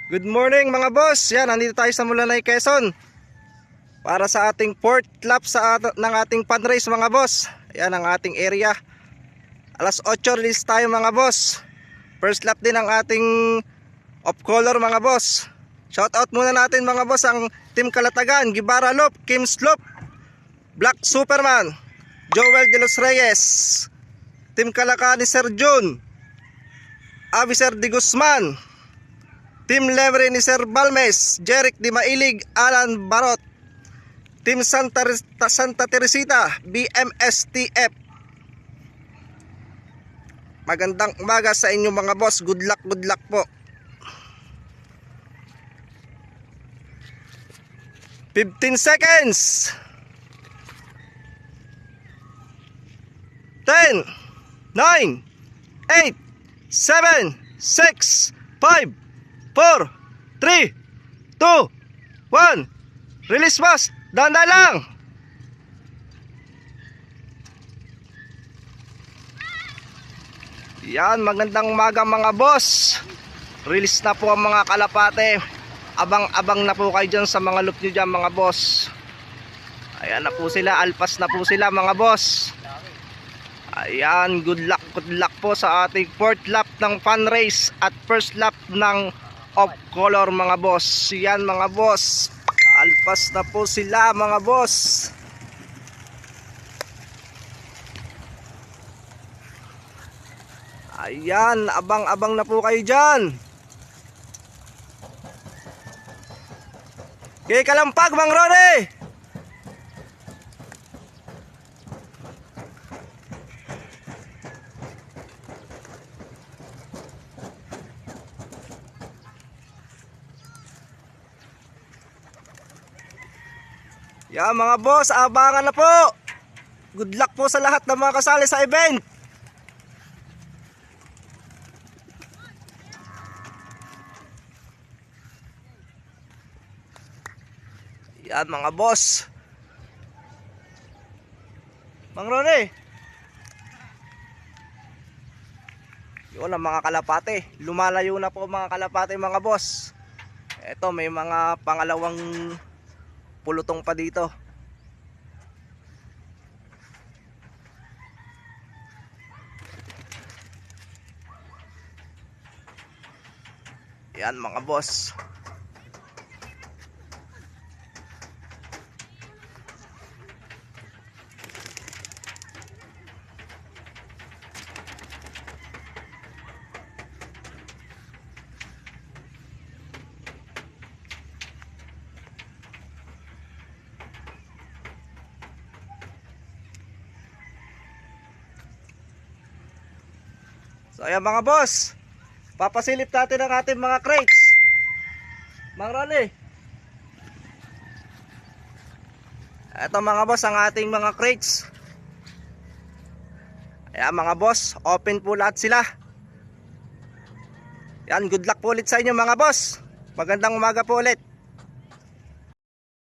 Good morning mga boss. Yan, nandito tayo sa Mulanay, Quezon para sa ating fourth lap ng ating fundraise mga boss. Yan ang ating area. Alas 8 release tayo mga boss. First lap din ang ating off color mga boss. Shout out muna natin mga boss ang Team Kalatagan, Gibara Loop, Kim Slope, Black Superman, Joel De Los Reyes, Team Kalaka ni Sir Jun, Aviser Di Guzman, Team Lemre ni Sir Balmes, Jeric Di Mailig, Alan Barot, Team Santa Teresita, BMSTF. Magandang umaga sa inyo mga boss. Good luck po. 15 seconds. 10, 9, 8, 7, 6, 5, 4, 3, 2, 1. Release boss. Dahan lang. Yan, magandang umaga mga boss. Release na po ang mga kalapate. Abang-abang na po kayo dyan sa mga loop nyo dyan mga boss. Ayan na po sila. Alpas na po sila mga boss. Ayan, good luck po sa ating fourth lap ng fun race at first lap ng off color mga boss. Yan mga boss. Alpas na po sila mga boss. Ayan, abang-abang na po kayo dyan. Okay, kalampag Mang Rone. Yan mga boss, abangan na po. Good luck po sa lahat ng mga kasali sa event. Yan mga boss. Mang Rone. Yun ang mga kalapate. Lumalayo na po mga kalapate mga boss. Eto, may mga pangalawang pulutong pa dito. Yan mga boss. So ayan mga boss, papasilip natin ang ating mga crates. Mang Rone. Ito mga boss ang ating mga crates. Ayan mga boss, open po lahat sila. Yan, good luck po ulit sa inyo mga boss. Magandang umaga po ulit.